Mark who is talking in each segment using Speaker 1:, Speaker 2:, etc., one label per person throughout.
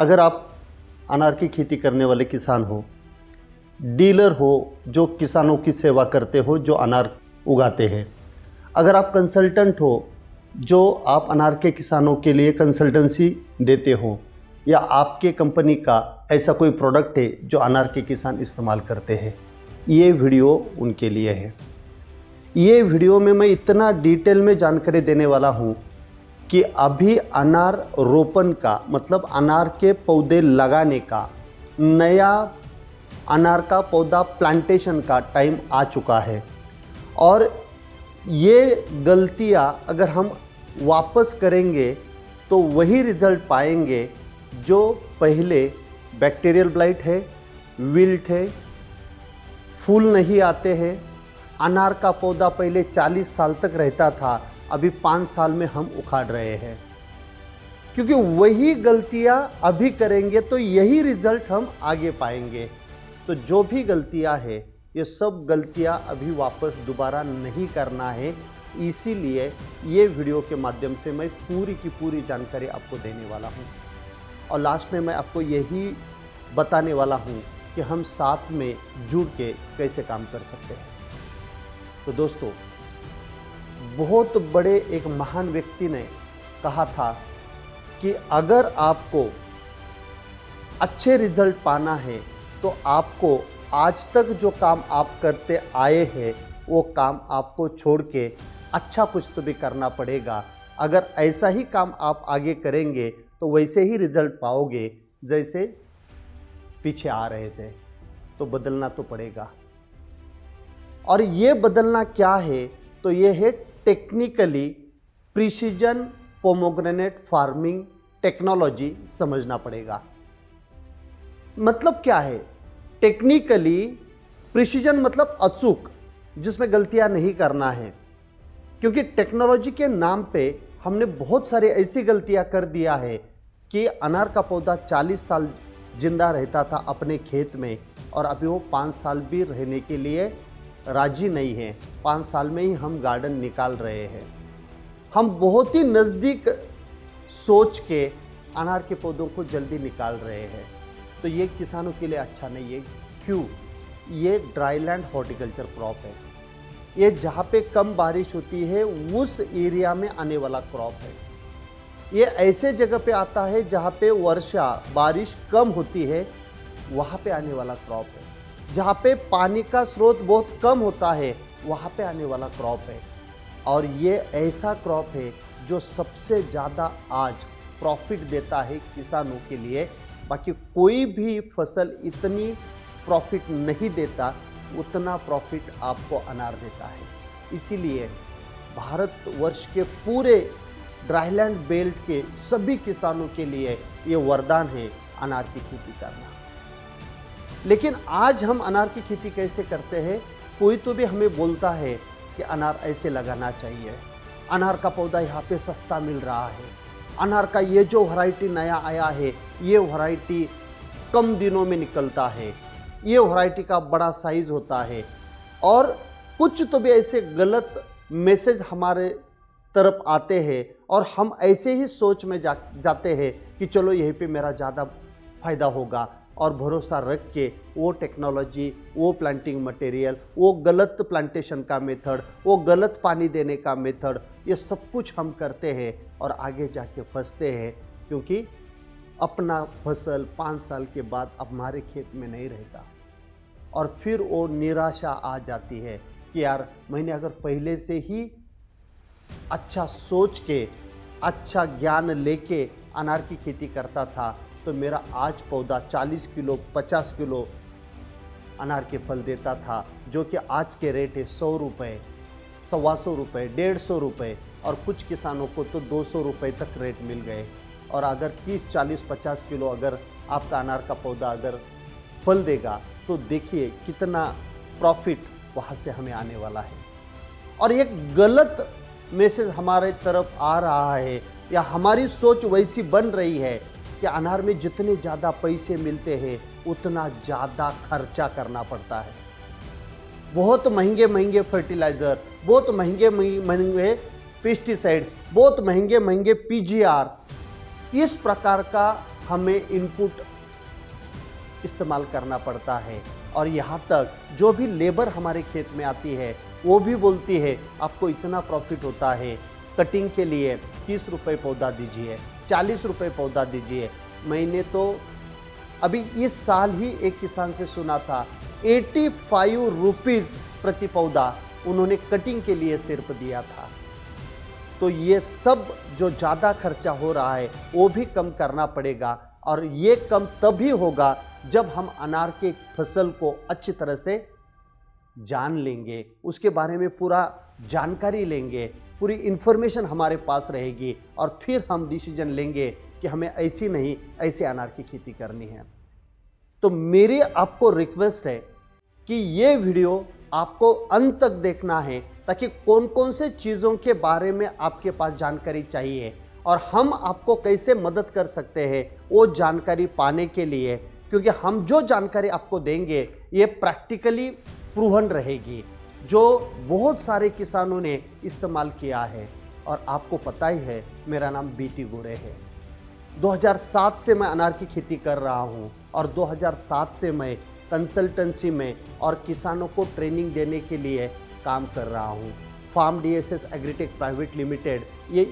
Speaker 1: अगर आप अनार की खेती करने वाले किसान हो, डीलर हो जो किसानों की सेवा करते हो, जो अनार उगाते हैं, अगर आप कंसल्टेंट हो जो आप अनार के किसानों के लिए कंसल्टेंसी देते हो, या आपके कंपनी का ऐसा कोई प्रोडक्ट है जो अनार के किसान इस्तेमाल करते हैं, ये वीडियो उनके लिए है। ये वीडियो में मैं इतना डिटेल में जानकारी देने वाला हूँ कि अभी अनार रोपण का मतलब अनार के पौधे लगाने का, नया अनार का पौधा प्लांटेशन का टाइम आ चुका है। और ये गलतियां अगर हम वापस करेंगे तो वही रिजल्ट पाएंगे जो पहले बैक्टीरियल ब्लाइट है, विल्ट है, फूल नहीं आते हैं। अनार का पौधा पहले 40 साल तक रहता था, अभी 5 साल में हम उखाड़ रहे हैं। क्योंकि वही गलतियां अभी करेंगे तो यही रिजल्ट हम आगे पाएंगे। तो जो भी गलतियां है, ये सब गलतियां अभी वापस दोबारा नहीं करना है। इसीलिए ये वीडियो के माध्यम से मैं पूरी की पूरी जानकारी आपको देने वाला हूँ। और लास्ट में मैं आपको यही बताने वाला हूँ कि हम साथ में जुड़ के कैसे काम कर सकते हैं। तो दोस्तों, बहुत बड़े एक महान व्यक्ति ने कहा था कि अगर आपको अच्छे रिजल्ट पाना है तो आपको आज तक जो काम आप करते आए हैं वो काम आपको छोड़ के अच्छा कुछ तो भी करना पड़ेगा। अगर ऐसा ही काम आप आगे करेंगे तो वैसे ही रिजल्ट पाओगे जैसे पीछे आ रहे थे। तो बदलना तो पड़ेगा। और ये बदलना क्या है? तो ये है technically precision pomegranate farming technology समझना पड़ेगा। मतलब क्या है? टेक्निकली प्रिसीजन मतलब अचूक, जिसमें गलतियां नहीं करना है। क्योंकि टेक्नोलॉजी के नाम पे हमने बहुत सारी ऐसी गलतियां कर दिया है कि अनार का पौधा 40 साल जिंदा रहता था अपने खेत में, और अभी वो 5 साल भी रहने के लिए राजी नहीं है। 5 साल में ही हम गार्डन निकाल रहे हैं। हम बहुत ही नज़दीक सोच के अनार के पौधों को जल्दी निकाल रहे हैं। तो ये किसानों के लिए अच्छा नहीं है। क्यों? ये ड्राईलैंड हॉर्टिकल्चर क्रॉप है। ये जहाँ पे कम बारिश होती है उस एरिया में आने वाला क्रॉप है। ये ऐसे जगह पे आता है जहाँ पे वर्षा बारिश कम होती है, वहाँ पे आने वाला क्रॉप है। जहाँ पे पानी का स्रोत बहुत कम होता है, वहाँ पे आने वाला क्रॉप है। और ये ऐसा क्रॉप है जो सबसे ज़्यादा आज प्रॉफिट देता है किसानों के लिए। बाकी कोई भी फसल इतनी प्रॉफिट नहीं देता, उतना प्रॉफिट आपको अनार देता है। इसीलिए भारतवर्ष के पूरे ड्राईलैंड बेल्ट के सभी किसानों के लिए ये वरदान है अनार की खेती करना। लेकिन आज हम अनार की खेती कैसे करते हैं? कोई तो भी हमें बोलता है कि अनार ऐसे लगाना चाहिए, अनार का पौधा यहाँ पे सस्ता मिल रहा है, अनार का ये जो वैरायटी नया आया है ये वैरायटी कम दिनों में निकलता है, ये वैरायटी का बड़ा साइज होता है। और कुछ तो भी ऐसे गलत मैसेज हमारे तरफ आते हैं और हम ऐसे ही सोच में जाते हैं कि चलो यहीं पे मेरा ज़्यादा फायदा होगा, और भरोसा रख के वो टेक्नोलॉजी, वो प्लांटिंग मटेरियल, वो गलत प्लांटेशन का मेथड, वो गलत पानी देने का मेथड, ये सब कुछ हम करते हैं और आगे जाके फंसते हैं। क्योंकि अपना फसल 5 साल के बाद हमारे खेत में नहीं रहता, और फिर वो निराशा आ जाती है कि यार मैंने अगर पहले से ही अच्छा सोच के, अच्छा ज्ञान लेके अनार की खेती करता था तो मेरा आज पौधा 40 किलो 50 किलो अनार के फल देता था, जो कि आज के रेट है 100 रुपये, 125 रुपये, 150 रुपये, और कुछ किसानों को तो 200 रुपये तक रेट मिल गए। और अगर 30 40 50 किलो अगर आपका अनार का पौधा अगर फल देगा तो देखिए कितना प्रॉफिट वहाँ से हमें आने वाला है। और एक गलत मैसेज हमारे तरफ आ रहा है, या हमारी सोच वैसी बन रही है कि अनार में जितने ज़्यादा पैसे मिलते हैं उतना ज़्यादा खर्चा करना पड़ता है। बहुत महंगे महंगे फर्टिलाइज़र, बहुत महंगे महंगे पेस्टिसाइड्स, बहुत महंगे महंगे पीजीआर, इस प्रकार का हमें इनपुट इस्तेमाल करना पड़ता है। और यहाँ तक जो भी लेबर हमारे खेत में आती है वो भी बोलती है आपको इतना प्रॉफिट होता है, कटिंग के लिए 30 रुपये पौधा दीजिए, 40 रुपये पौधा दीजिए। मैंने तो अभी इस साल ही एक किसान से सुना था 85 रुपीज़ प्रति पौधा उन्होंने कटिंग के लिए सिर्फ दिया था। तो ये सब जो ज़्यादा खर्चा हो रहा है वो भी कम करना पड़ेगा, और ये कम तभी होगा जब हम अनार के फसल को अच्छी तरह से जान लेंगे, उसके बारे में पूरा जानकारी लेंगे, पूरी इन्फॉर्मेशन हमारे पास रहेगी, और फिर हम डिसीजन लेंगे कि हमें ऐसी नहीं ऐसे अनार की खेती करनी है। तो मेरी आपको रिक्वेस्ट है कि ये वीडियो आपको अंत तक देखना है, ताकि कौन कौन से चीज़ों के बारे में आपके पास जानकारी चाहिए और हम आपको कैसे मदद कर सकते हैं वो जानकारी पाने के लिए, क्योंकि हम जो जानकारी आपको देंगे ये प्रैक्टिकली प्रूवन रहेगी, जो बहुत सारे किसानों ने इस्तेमाल किया है। और आपको पता ही है मेरा नाम बीटी गोरे है। 2007 से मैं अनार की खेती कर रहा हूँ, और 2007 से मैं कंसल्टेंसी में और किसानों को ट्रेनिंग देने के लिए काम कर रहा हूँ। Farm DSS agritech private limited ये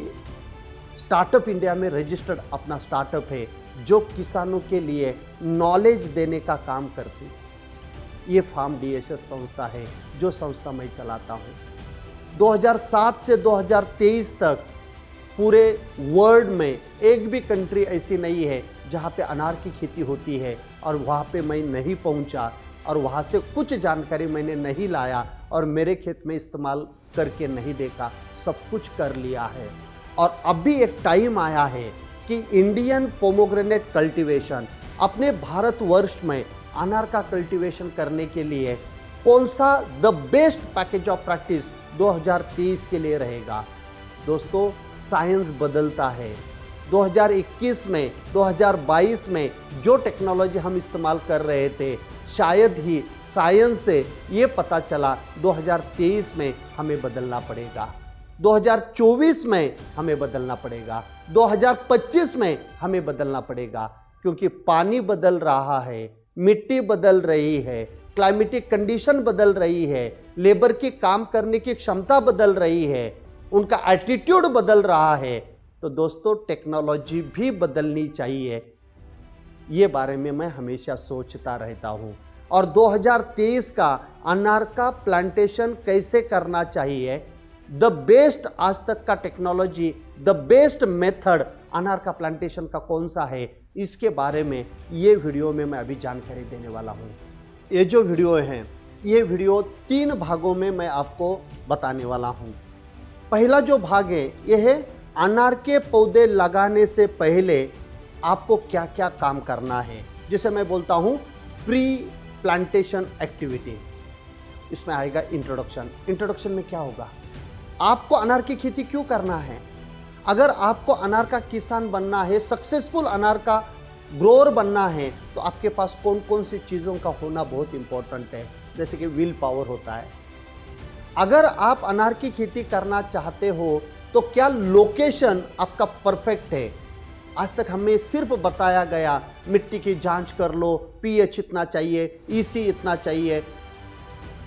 Speaker 1: स्टार्टअप इंडिया में रजिस्टर्ड अपना स्टार्टअप है, जो किसानों के लिए नॉलेज देने का काम करती है। ये फार्म डीएसएस संस्था है, जो संस्था मैं चलाता हूँ। 2007 से 2023 तक पूरे वर्ल्ड में एक भी कंट्री ऐसी नहीं है जहाँ पे अनार की खेती होती है और वहाँ पे मैं नहीं पहुँचा, और वहाँ से कुछ जानकारी मैंने नहीं लाया और मेरे खेत में इस्तेमाल करके नहीं देखा, सब कुछ कर लिया है। और अभी एक टाइम आया है कि इंडियन पोमोग्रेनेट कल्टीवेशन अपने भारतवर्ष में अनार का कल्टीवेशन करने के लिए कौन सा the best package of practice 2023 के लिए रहेगा। दोस्तों, साइंस बदलता है। 2021 में 2022 में जो टेक्नोलॉजी हम इस्तेमाल कर रहे थे, शायद ही साइंस से ये पता चला 2023 में हमें बदलना पड़ेगा, 2024 में हमें बदलना पड़ेगा, 2025 में हमें बदलना पड़ेगा, क्योंकि पानी बदल रहा है, मिट्टी बदल रही है, क्लाइमेटिक कंडीशन बदल रही है, लेबर की काम करने की क्षमता बदल रही है, उनका एटीट्यूड बदल रहा है। तो दोस्तों, टेक्नोलॉजी भी बदलनी चाहिए, ये बारे में मैं हमेशा सोचता रहता हूँ। और 2023 का अनार का प्लांटेशन कैसे करना चाहिए, द बेस्ट आज तक का टेक्नोलॉजी, द बेस्ट मेथड अनार का प्लांटेशन का कौन सा है, इसके बारे में ये वीडियो में मैं अभी जानकारी देने वाला हूँ। ये जो वीडियो है, ये वीडियो 3 भागों में मैं आपको बताने वाला हूँ। पहला जो भाग है ये है अनार के पौधे लगाने से पहले आपको क्या क्या काम करना है, जिसे मैं बोलता हूँ प्री प्लांटेशन एक्टिविटी। इसमें आएगा इंट्रोडक्शन। इंट्रोडक्शन में क्या होगा, आपको अनार की खेती क्यों करना है। अगर आपको अनार का किसान बनना है, सक्सेसफुल अनार का ग्रोअर बनना है, तो आपके पास कौन कौन सी चीज़ों का होना बहुत इंपॉर्टेंट है। जैसे कि विल पावर होता है। अगर आप अनार की खेती करना चाहते हो तो क्या लोकेशन आपका परफेक्ट है। आज तक हमें सिर्फ बताया गया मिट्टी की जांच कर लो, पीएच इतना चाहिए, ईसी इतना चाहिए।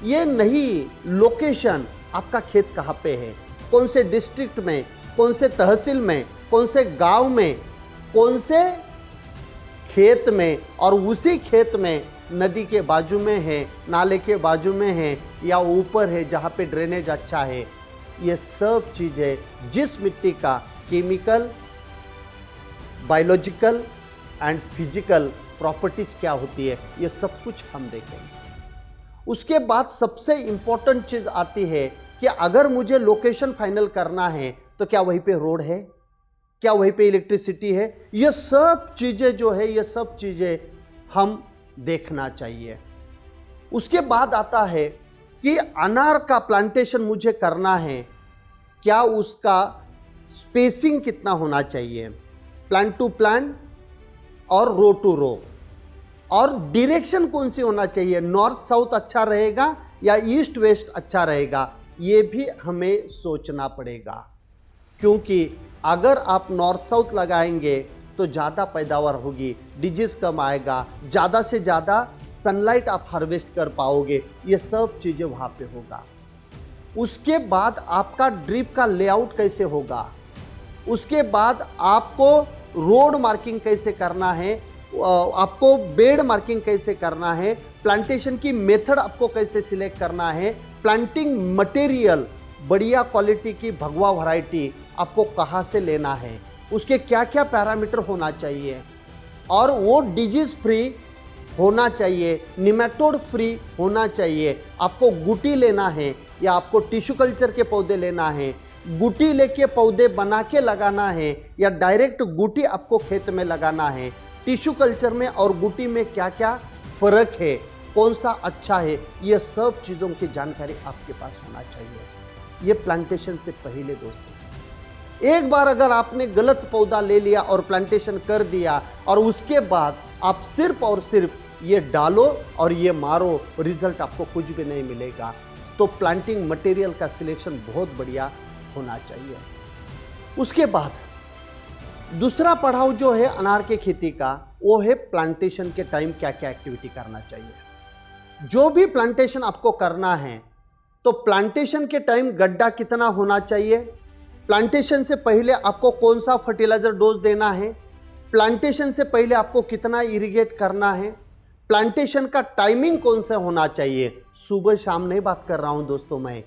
Speaker 1: ये नहीं, लोकेशन आपका खेत कहाँ पे है, कौन से डिस्ट्रिक्ट में, कौन से तहसील में, कौन से गांव में, कौन से खेत में, और उसी खेत में नदी के बाजू में है, नाले के बाजू में है, या ऊपर है जहाँ पे ड्रेनेज अच्छा है। ये सब चीज़ें जिस मिट्टी का chemical, biological and physical properties क्या होती है, ये सब कुछ हम देखेंगे। उसके बाद सबसे इंपॉर्टेंट चीज़ आती है कि अगर मुझे लोकेशन फाइनल करना है तो क्या वहीं पे रोड है, क्या वहीं पे इलेक्ट्रिसिटी है। ये सब चीज़ें जो है, ये सब चीज़ें हम देखना चाहिए। उसके बाद आता है कि अनार का प्लांटेशन मुझे करना है, क्या उसका स्पेसिंग कितना होना चाहिए, प्लांट टू प्लांट और रो टू रो, और डायरेक्शन कौन सी होना चाहिए, नॉर्थ साउथ अच्छा रहेगा या ईस्ट वेस्ट अच्छा रहेगा, ये भी हमें सोचना पड़ेगा। क्योंकि अगर आप नॉर्थ साउथ लगाएंगे तो ज़्यादा पैदावार होगी, डिजीज़ कम आएगा, ज़्यादा से ज़्यादा सनलाइट आप हार्वेस्ट कर पाओगे, ये सब चीज़ें वहाँ पे होगा। उसके बाद आपका ड्रिप का लेआउट कैसे होगा, उसके बाद आपको रोड मार्किंग कैसे करना है, आपको बेड मार्किंग कैसे करना है, प्लांटेशन की मेथड आपको कैसे सिलेक्ट करना है, प्लांटिंग मटेरियल बढ़िया क्वालिटी की भगवा वैरायटी आपको कहाँ से लेना है, उसके क्या क्या पैरामीटर होना चाहिए, और वो डिजीज फ्री होना चाहिए, निमेटोड फ्री होना चाहिए। आपको गुटी लेना है या आपको टिश्यू कल्चर के पौधे लेना है, गुटी लेके पौधे बना के लगाना है या डायरेक्ट गुटी आपको खेत में लगाना है, टिश्यू कल्चर में और गुटी में क्या क्या फर्क है, कौन सा अच्छा है, ये सब चीज़ों की जानकारी आपके पास होना चाहिए। ये प्लांटेशन से पहले दोस्तों, एक बार अगर आपने गलत पौधा ले लिया और प्लांटेशन कर दिया और उसके बाद आप सिर्फ और सिर्फ ये डालो और ये मारो, रिजल्ट आपको कुछ भी नहीं मिलेगा। तो प्लांटिंग मटेरियल का सिलेक्शन बहुत बढ़िया होना चाहिए। उसके बाद दूसरा पड़ाव जो है अनार के खेती का, वो है प्लांटेशन के टाइम क्या क्या एक्टिविटी करना चाहिए। जो भी प्लांटेशन आपको करना है तो प्लांटेशन के टाइम गड्ढा कितना होना चाहिए, प्लांटेशन से पहले आपको कौन सा फर्टिलाइजर डोज देना है, प्लांटेशन से पहले आपको कितना इरिगेट करना है, प्लांटेशन का टाइमिंग कौन सा होना चाहिए। सुबह शाम नहीं बात कर रहा हूं दोस्तों, मैं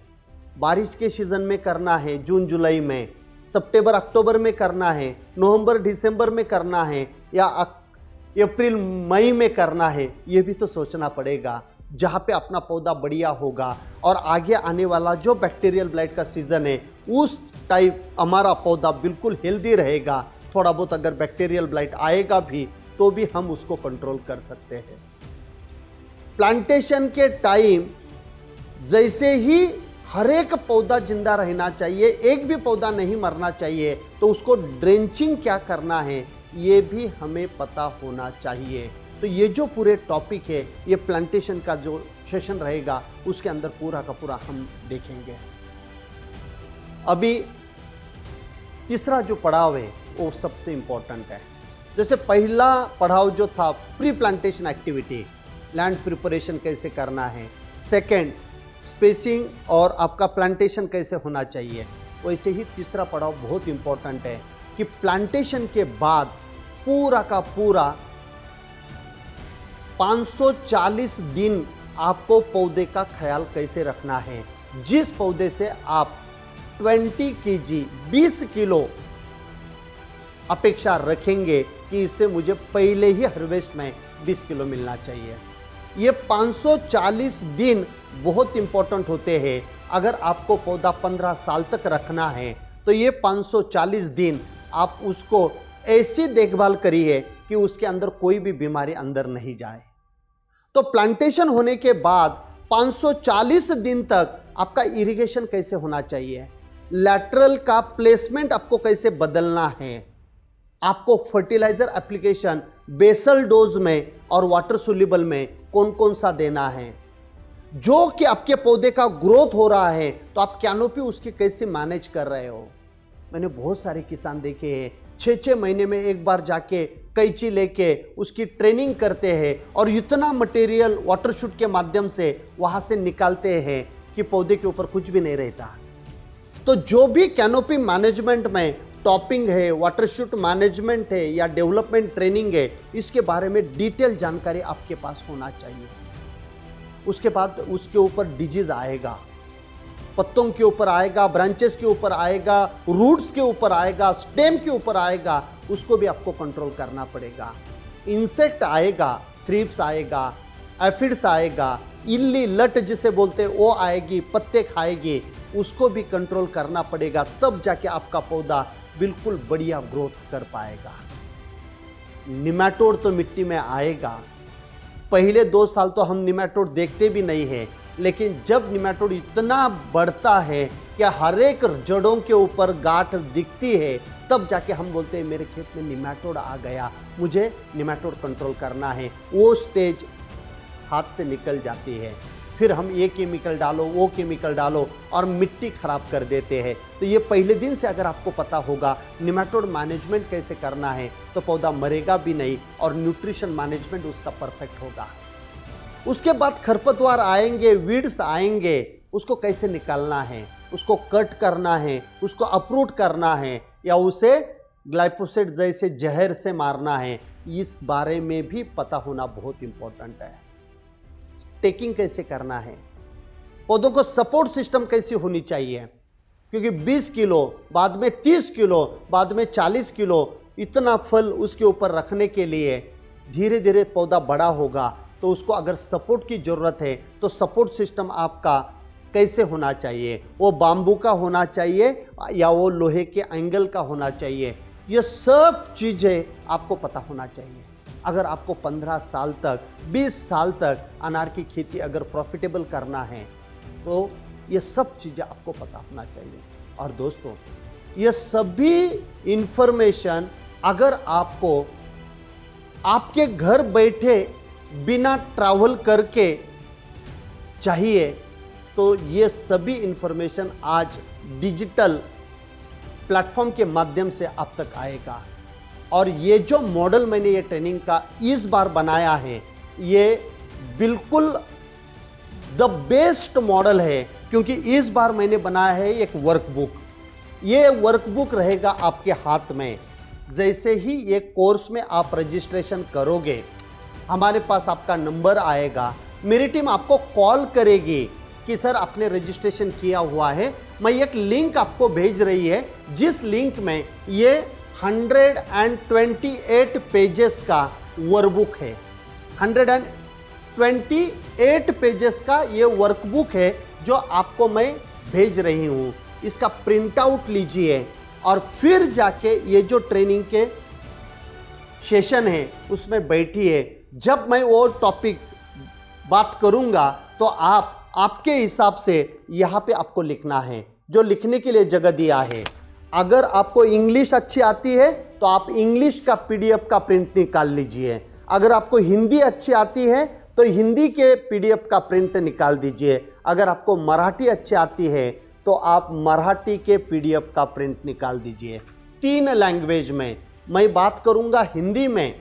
Speaker 1: बारिश के सीजन में करना है, जून जुलाई में, सितंबर अक्टूबर में करना है, नवंबर दिसंबर में करना है या अप्रैल मई में करना है, ये भी तो सोचना पड़ेगा। जहाँ पे अपना पौधा बढ़िया होगा और आगे आने वाला जो बैक्टीरियल ब्लाइट का सीजन है उस टाइप हमारा पौधा बिल्कुल हेल्दी रहेगा। थोड़ा बहुत अगर बैक्टीरियल ब्लाइट आएगा भी तो भी हम उसको कंट्रोल कर सकते हैं। प्लांटेशन के टाइम जैसे ही हर एक पौधा जिंदा रहना चाहिए, एक भी पौधा नहीं मरना चाहिए, तो उसको ड्रेंचिंग क्या करना है ये भी हमें पता होना चाहिए। तो ये जो पूरे टॉपिक है, ये प्लांटेशन का जो सेशन रहेगा उसके अंदर पूरा का पूरा हम देखेंगे। अभी तीसरा जो पड़ाव है वो सबसे इंपॉर्टेंट है। जैसे पहला पड़ाव जो था pre plantation activity, land preparation कैसे करना है, सेकंड स्पेसिंग और आपका प्लांटेशन कैसे होना चाहिए, वैसे ही तीसरा पड़ाव बहुत इंपॉर्टेंट है कि प्लांटेशन के बाद पूरा का पूरा 540 दिन आपको पौधे का ख्याल कैसे रखना है। जिस पौधे से आप 20 kg 20 किलो अपेक्षा रखेंगे कि इससे मुझे पहले ही हार्वेस्ट में 20 किलो मिलना चाहिए। ये 540 दिन बहुत इंपॉर्टेंट होते हैं। अगर आपको पौधा 15 साल तक रखना है तो ये 540 दिन आप उसको ऐसी देखभाल करिए कि उसके अंदर कोई भी बीमारी अंदर नहीं जाए। तो प्लांटेशन होने के बाद 540 दिन तक आपका इरिगेशन कैसे होना चाहिए, लैटरल का प्लेसमेंट आपको कैसे बदलना है, आपको फर्टिलाइजर एप्लीकेशन बेसल डोज में और वाटर सोल्यूबल में कौन कौन सा देना है, जो कि आपके पौधे का ग्रोथ हो रहा है तो आप कैनोपी उसकी कैसे मैनेज कर रहे हो। मैंने बहुत सारे किसान देखे हैं 6-6 महीने में एक बार जाके कैंची लेके उसकी ट्रेनिंग करते हैं और इतना मटेरियल वाटर शूट के माध्यम से वहां से निकालते हैं कि पौधे के ऊपर कुछ भी नहीं रहता। तो जो भी कैनोपी मैनेजमेंट में टॉपिंग है, वाटर शूट मैनेजमेंट है या डेवलपमेंट ट्रेनिंग है, इसके बारे में डिटेल जानकारी आपके पास होना चाहिए। उसके बाद उसके ऊपर डिजीज आएगा, पत्तों के ऊपर आएगा, ब्रांचेस के ऊपर आएगा, रूट्स के ऊपर आएगा, स्टेम के ऊपर आएगा, उसको भी आपको कंट्रोल करना पड़ेगा। इंसेक्ट आएगा, थ्रिप्स आएगा, एफिड्स आएगा, इल्ली लट जिसे बोलते हैं वो आएगी, पत्ते खाएगी, उसको भी कंट्रोल करना पड़ेगा। तब जाके आपका पौधा बिल्कुल बढ़िया ग्रोथ कर पाएगा। निमेटोड तो मिट्टी में आएगा, पहले 2 साल तो हम निमेटोड देखते भी नहीं है, लेकिन जब निमेटोड इतना बढ़ता है कि हर एक जड़ों के ऊपर गांठ दिखती है, तब जाके हम बोलते हैं मेरे खेत में निमेटोड आ गया, मुझे निमेटोड कंट्रोल करना है। वो स्टेज हाथ से निकल जाती है। फिर हम ये केमिकल डालो, वो केमिकल डालो और मिट्टी खराब कर देते हैं। तो ये पहले दिन से अगर आपको पता होगा निमेटोड मैनेजमेंट कैसे करना है तो पौधा मरेगा भी नहीं और न्यूट्रिशन मैनेजमेंट उसका परफेक्ट होगा। उसके बाद खरपतवार आएंगे, वीड्स आएंगे, उसको कैसे निकालना है, उसको कट करना है, उसको अप्रूट करना है या उसे ग्लाइफोसेट जैसे जहर से मारना है, इस बारे में भी पता होना बहुत इंपॉर्टेंट है। स्टेकिंग कैसे करना है, पौधों को सपोर्ट सिस्टम कैसी होनी चाहिए, क्योंकि 20 किलो बाद में 30 किलो बाद में 40 किलो इतना फल उसके ऊपर रखने के लिए धीरे धीरे पौधा बड़ा होगा। तो उसको अगर सपोर्ट की जरूरत है तो सपोर्ट सिस्टम आपका कैसे होना चाहिए, वो बाम्बू का होना चाहिए या वो लोहे के एंगल का होना चाहिए, ये सब चीजें आपको पता होना चाहिए। अगर आपको 15 साल तक 20 साल तक अनार की खेती अगर प्रॉफिटेबल करना है तो ये सब चीजें आपको पता होना चाहिए। और दोस्तों ये सभी इंफॉर्मेशन अगर आपको आपके घर बैठे बिना ट्रैवल करके चाहिए तो ये सभी इंफॉर्मेशन आज डिजिटल प्लेटफॉर्म के माध्यम से आप तक आएगा। और ये जो मॉडल मैंने ये ट्रेनिंग का इस बार बनाया है ये बिल्कुल द बेस्ट मॉडल है, क्योंकि इस बार मैंने बनाया है एक वर्कबुक। ये वर्कबुक रहेगा आपके हाथ में। जैसे ही ये कोर्स में आप रजिस्ट्रेशन करोगे हमारे पास आपका नंबर आएगा, मेरी टीम आपको कॉल करेगी कि सर आपने रजिस्ट्रेशन किया हुआ है, मैं एक लिंक आपको भेज रही है जिस लिंक में ये 128 पेजेस का वर्कबुक है। 128 पेजेस का ये वर्कबुक है जो आपको मैं भेज रही हूँ। इसका प्रिंट आउट लीजिए और फिर जाके ये जो ट्रेनिंग के सेशन है उसमें बैठिए। जब मैं वो टॉपिक बात करूंगा तो आपके हिसाब से यहाँ पे आपको लिखना है, जो लिखने के लिए जगह दिया है। अगर आपको इंग्लिश अच्छी आती है तो आप इंग्लिश का पीडीएफ का प्रिंट निकाल लीजिए। अगर आपको हिंदी अच्छी आती है तो हिंदी के पीडीएफ का प्रिंट निकाल दीजिए। अगर आपको मराठी अच्छी आती है तो आप मराठी के पीडीएफ का प्रिंट निकाल दीजिए। 3 लैंग्वेज में मैं बात करूंगा, हिंदी में,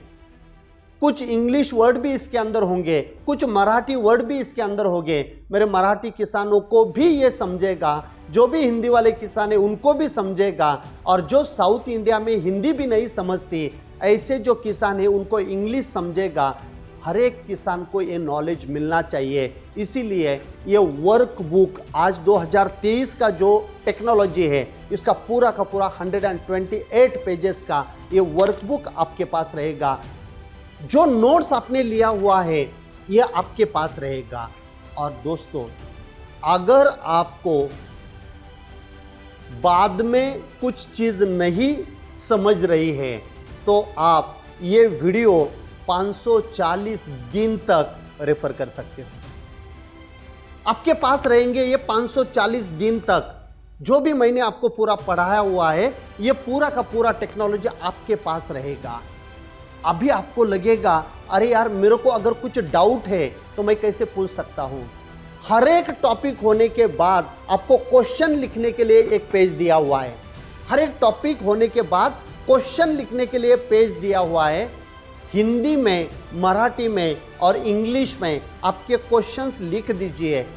Speaker 1: कुछ इंग्लिश वर्ड भी इसके अंदर होंगे, कुछ मराठी वर्ड भी इसके अंदर होंगे। मेरे मराठी किसानों को भी ये समझेगा, जो भी हिंदी वाले किसान है उनको भी समझेगा, और जो साउथ इंडिया में हिंदी भी नहीं समझती ऐसे जो किसान है उनको इंग्लिश समझेगा। हर एक किसान को ये नॉलेज मिलना चाहिए। इसीलिए ये वर्कबुक आज 2023 का जो टेक्नोलॉजी है इसका पूरा का पूरा 128 पेजेस का ये वर्कबुक आपके पास रहेगा। जो नोट्स आपने लिया हुआ है ये आपके पास रहेगा। और दोस्तों अगर आपको बाद में कुछ चीज नहीं समझ रही है तो आप ये वीडियो 540 दिन तक रेफर कर सकते हो। आपके पास रहेंगे ये 540 दिन तक। जो भी मैंने आपको पूरा पढ़ाया हुआ है ये पूरा का पूरा टेक्नोलॉजी आपके पास रहेगा। अभी आपको लगेगा अरे यार मेरे को अगर कुछ डाउट है तो मैं कैसे पूछ सकता हूं। हर एक टॉपिक होने के बाद आपको क्वेश्चन लिखने के लिए एक पेज दिया हुआ है। हर एक टॉपिक होने के बाद क्वेश्चन लिखने के लिए पेज दिया हुआ है। हिंदी में, मराठी में और इंग्लिश में आपके क्वेश्चंस लिख दीजिए।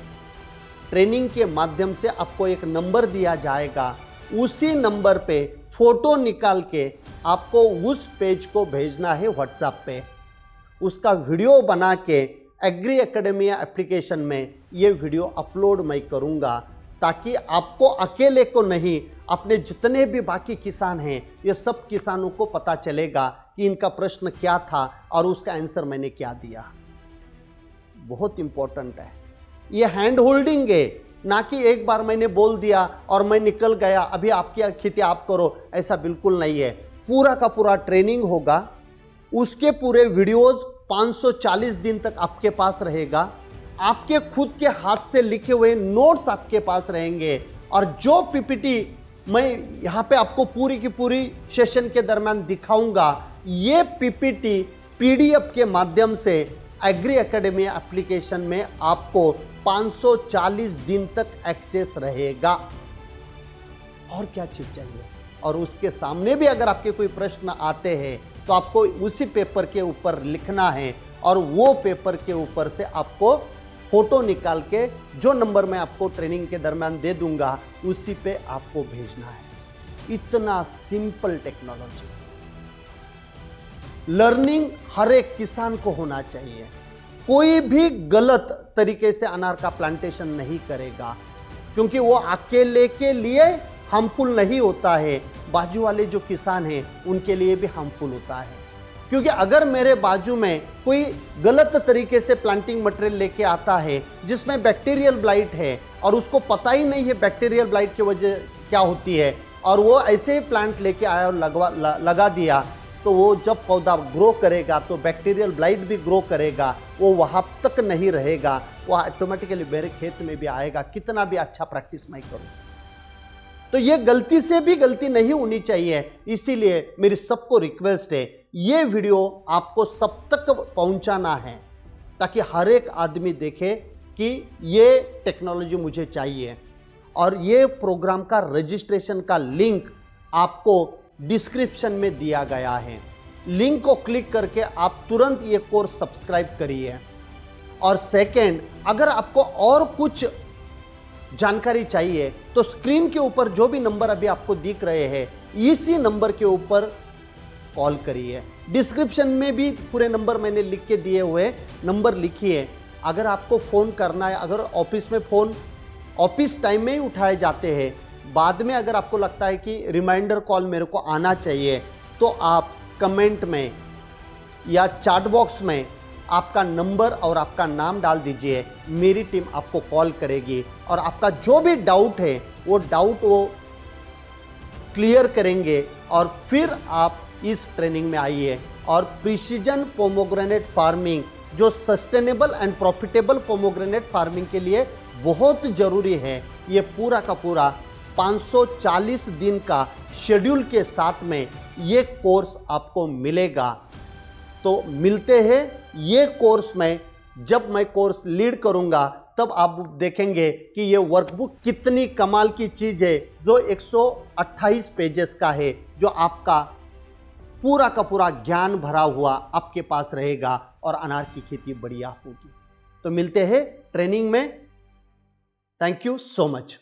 Speaker 1: ट्रेनिंग के माध्यम से आपको एक नंबर दिया जाएगा, उसी नंबर पे फोटो निकाल के आपको उस पेज को भेजना है व्हाट्सएप पे। उसका वीडियो बना के एग्री एकेडमिया एप्लीकेशन में ये वीडियो अपलोड मैं करूंगा, ताकि आपको अकेले को नहीं, अपने जितने भी बाकी किसान हैं ये सब किसानों को पता चलेगा कि इनका प्रश्न क्या था और उसका आंसर मैंने क्या दिया। बहुत इंपॉर्टेंट है ये हैंड होल्डिंग है, ना कि एक बार मैंने बोल दिया और मैं निकल गया, अभी आपकी खेती आप करो, ऐसा बिल्कुल नहीं है। पूरा का पूरा ट्रेनिंग होगा, उसके पूरे वीडियोस 540 दिन तक आपके पास रहेगा। आपके खुद के हाथ से लिखे हुए नोट्स आपके पास रहेंगे। और जो पीपीटी मैं यहाँ पे आपको पूरी की पूरी सेशन के दरमियान दिखाऊंगा, ये पीपीटी पीडीएफ के माध्यम से एग्री एकेडमी एप्लीकेशन में आपको 540 दिन तक एक्सेस रहेगा। और क्या चीज चाहिए? और उसके सामने भी अगर आपके कोई प्रश्न आते हैं तो आपको उसी पेपर के ऊपर लिखना है और वो पेपर के ऊपर से आपको फोटो निकाल के जो नंबर मैं आपको ट्रेनिंग के दरमियान दे दूंगा उसी पे आपको भेजना है। इतना सिंपल टेक्नोलॉजी। लर्निंग हर एक किसान को होना चाहिए। कोई भी गलत तरीके से अनार का प्लांटेशन नहीं करेगा, क्योंकि वो अकेले के लिए हार्मफुल नहीं होता है, बाजू वाले जो किसान हैं उनके लिए भी हार्मफुल होता है। क्योंकि अगर मेरे बाजू में कोई गलत तरीके से प्लांटिंग मटेरियल लेके आता है जिसमें बैक्टीरियल ब्लाइट है और उसको पता ही नहीं है बैक्टीरियल ब्लाइट की वजह क्या होती है, और वो ऐसे ही प्लांट लेके आया और लगा दिया, तो वो जब पौधा ग्रो करेगा तो बैक्टीरियल ब्लाइट भी ग्रो करेगा, वो वहाँ तक नहीं रहेगा, वो ऑटोमेटिकली मेरे खेत में भी आएगा, कितना भी अच्छा प्रैक्टिस मैं करूँ। तो ये गलती से भी गलती नहीं होनी चाहिए। इसीलिए मेरी सबको रिक्वेस्ट है, ये वीडियो आपको सब तक पहुंचाना है ताकि हर एक आदमी देखे कि ये टेक्नोलॉजी मुझे चाहिए। और ये प्रोग्राम का रजिस्ट्रेशन का लिंक आपको डिस्क्रिप्शन में दिया गया है। लिंक को क्लिक करके आप तुरंत ये कोर्स सब्सक्राइब करिए। और सेकेंड, अगर आपको और कुछ जानकारी चाहिए तो स्क्रीन के ऊपर जो भी नंबर अभी आपको दिख रहे हैं इसी नंबर के ऊपर कॉल करिए। डिस्क्रिप्शन में भी पूरे नंबर मैंने लिख के दिए हुए, नंबर लिखिए। अगर आपको फ़ोन करना है, अगर ऑफिस में फ़ोन ऑफिस टाइम में ही उठाए जाते हैं, बाद में अगर आपको लगता है कि रिमाइंडर कॉल मेरे को आना चाहिए, तो आप कमेंट में या चैट बॉक्स में आपका नंबर और आपका नाम डाल दीजिए। मेरी टीम आपको कॉल करेगी और आपका जो भी डाउट है वो डाउट वो क्लियर करेंगे और फिर आप इस ट्रेनिंग में आइए। और प्रिसीजन पोमोग्रेनेट फार्मिंग जो sustainable and profitable pomegranate farming के लिए बहुत ज़रूरी है, ये पूरा का पूरा 540 दिन का शेड्यूल के साथ में ये कोर्स आपको मिलेगा। तो मिलते हैं ये कोर्स में, जब मैं कोर्स लीड करूंगा तब आप देखेंगे कि ये वर्कबुक कितनी कमाल की चीज़ है, जो 128 पेजेस का है, जो आपका पूरा का पूरा ज्ञान भरा हुआ आपके पास रहेगा और अनार की खेती बढ़िया होगी। तो मिलते हैं ट्रेनिंग में। Thank you so much.